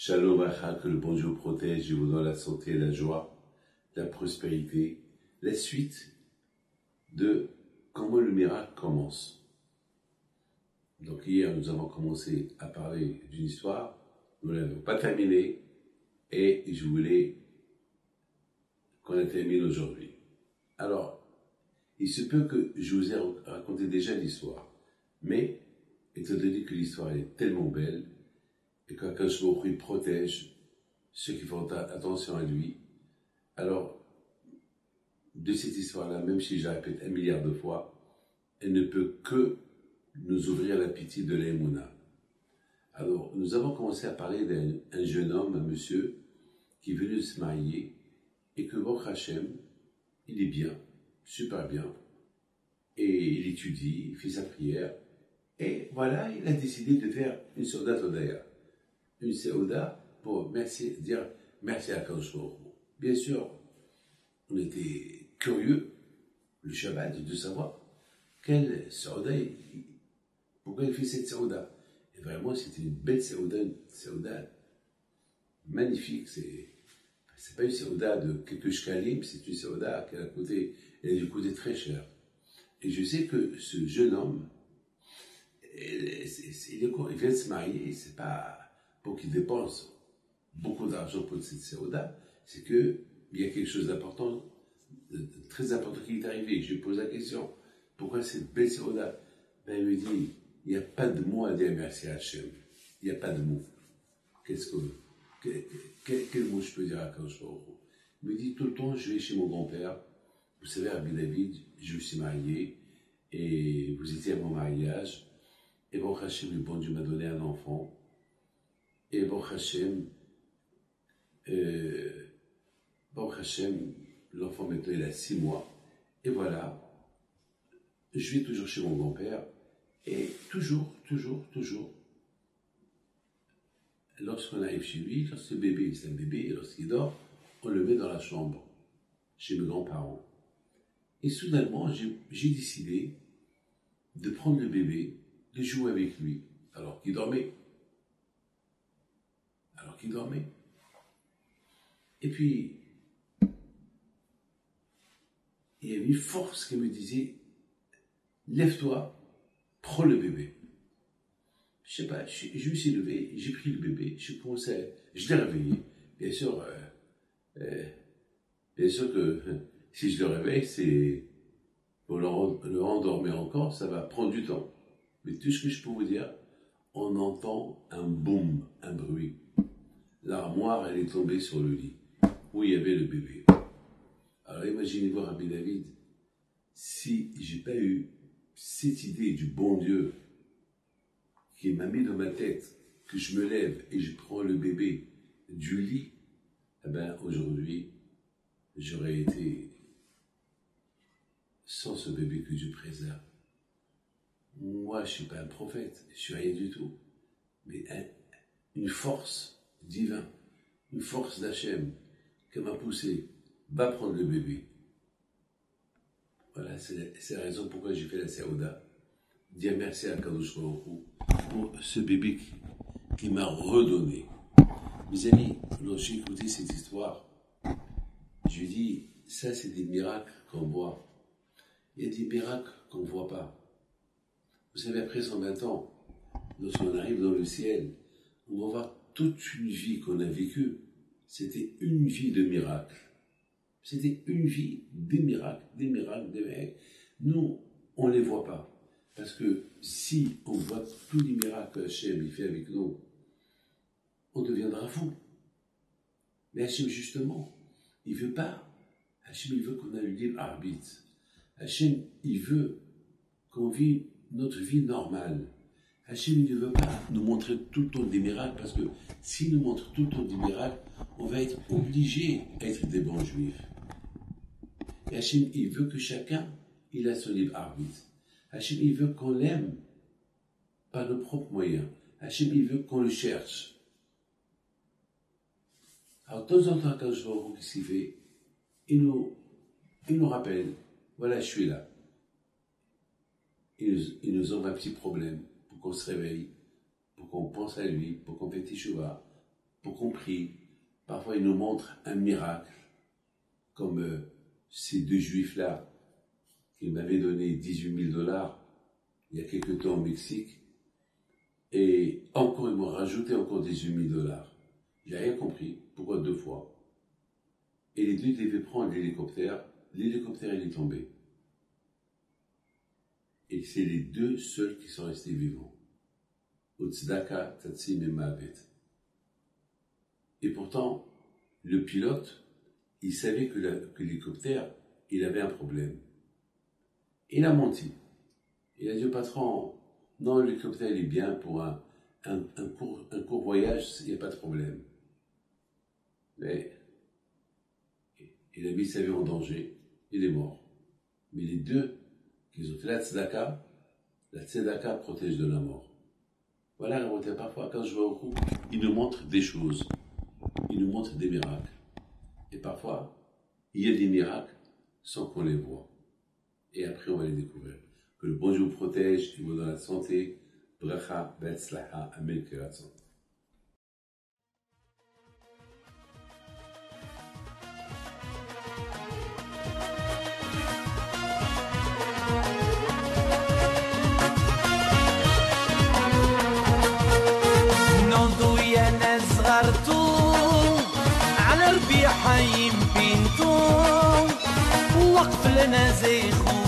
Shalom Acha, que le bon Dieu protège et vous donne la santé, la joie, la prospérité, la suite de comment le miracle commence. Donc hier, nous avons commencé à parler d'une histoire, nous ne l'avons pas terminée, et je voulais qu'on la termine aujourd'hui. Alors, il se peut que je vous ai raconté déjà l'histoire, mais étant donné que l'histoire est tellement belle, et qu'Akadosh Baruch Hu protège ceux qui font attention à lui, alors, de cette histoire-là, même si je la répète 1 milliard de fois, elle ne peut que nous ouvrir l'appétit de l'Emouna. Alors, nous avons commencé à parler d'un jeune homme, un monsieur, qui est venu se marier, et que Baruch Hashem, il est bien, super bien, et il étudie, il fait sa prière, et voilà, il a décidé de faire une Seudat Hodaya. Une Seuda pour dire merci à Akadosh Baruch Hu. Bien sûr, on était curieux, le Shabbat, de savoir quelle Seuda, pourquoi il fait cette Seuda. Et vraiment, c'était une belle Seuda magnifique. C'est pas une Seuda de quelques shkalim, c'est une Seuda qui a du côté très cher. Et je sais que ce jeune homme, il vient de se marier, c'est pas pour qu'il dépense beaucoup d'argent pour cette Seuda, c'est qu'il y a quelque chose d'important, de très important qui est arrivé. Je lui pose la question, pourquoi cette belle Seuda? Ben, il me dit, il n'y a pas de mot à dire merci à Hachem. Il n'y a pas de mot. Quel mot je peux dire à Akadosh Baruch Hu? Il me dit, tout le temps, je vais chez mon grand-père. Vous savez, Rabbi David, je me suis marié, et vous étiez à mon mariage, et Baruch Hashem, le bon Dieu m'a donné un enfant, et Baruch Hashem, l'enfant maintenant il a 6 mois, et voilà, je vais toujours chez mon grand-père, et toujours, lorsqu'on arrive chez lui, lorsque le bébé, c'est un bébé, et lorsqu'il dort, on le met dans la chambre, chez mes grands-parents. Et soudainement, j'ai décidé de prendre le bébé, de jouer avec lui, alors qu'il dormait. Et puis, il y avait une force qui me disait, lève-toi, prends le bébé. Je sais pas, je me suis levé, j'ai pris le bébé, je l'ai réveillé. Bien sûr que si je le réveille, c'est pour le rendormir encore, ça va prendre du temps. Mais tout ce que je peux vous dire, on entend un boum, un bruit. L'armoire, elle est tombée sur le lit, où il y avait le bébé. Alors imaginez-vous, Rabbi David, si j'ai pas eu cette idée du bon Dieu qui m'a mis dans ma tête, que je me lève et je prends le bébé du lit, eh ben aujourd'hui, j'aurais été sans ce bébé que Dieu préserve. Moi, je suis pas un prophète, je suis rien du tout, mais une force divine, une force d'Hachem qui m'a poussé, va prendre le bébé. Voilà, c'est la raison pourquoi j'ai fait la Seuda. Dire merci à Akadosh Baruch Hu pour ce bébé qui m'a redonné. Mes amis, lorsque j'ai écouté cette histoire, je lui ai dit, ça c'est des miracles qu'on voit. Il y a des miracles qu'on ne voit pas. Vous savez, après 120 ans, lorsqu'on arrive dans le ciel, on va voir toute une vie qu'on a vécue. C'était une vie de miracles. C'était une vie des miracles. Nous, on ne les voit pas. Parce que si on voit tous les miracles que Hachem fait avec nous, on deviendra fou. Mais Hachem, justement, il ne veut pas. Hachem, il veut qu'on ait le libre arbitre. Hachem, il veut qu'on vive notre vie normale. Hachem ne veut pas nous montrer tout le temps des miracles, parce que s'il nous montre tout le temps des miracles, on va être obligé d'être des bons juifs. Et Hachem, il veut que chacun, il a son libre arbitre. Hachem, il veut qu'on l'aime par nos propres moyens. Hachem, il veut qu'on le cherche. Alors, de temps en temps, quand je vois qu'est-ce qu'il fait, il nous rappelle, voilà, je suis là. Il nous envoie un petit problème pour qu'on se réveille, pour qu'on pense à lui, pour qu'on fait Teshuvah, pour qu'on prie. Parfois, il nous montre un miracle, comme ces deux juifs-là, qui m'avaient donné 18 000 $ il y a quelque temps au Mexique, et encore, ils m'ont rajouté encore 18 000 $. J'ai rien compris. Pourquoi 2 fois? Et les deux devaient prendre l'hélicoptère. L'hélicoptère, il est tombé. Et c'est les deux seuls qui sont restés vivants. Utzdaka, Tatsim et Mavet. Et pourtant, le pilote, il savait que l'hélicoptère, il avait un problème. Il a menti. Il a dit au patron, non, l'hélicoptère, il est bien pour un court voyage, il n'y a pas de problème. Mais il a mis sa vie en danger, il est mort. Mais les deux, qui ont fait la tzedaka protège de la mort. Voilà, parfois, quand je vais au cours, il nous montre des choses, il nous montre des miracles. Et parfois, il y a des miracles sans qu'on les voit. Et après, on va les découvrir. Que le bon Dieu vous protège, qu'il vous donne la santé. Bracha, betzlaha, amen, kiratzon. على ربيع حيم بنتو وقف لنا زي خو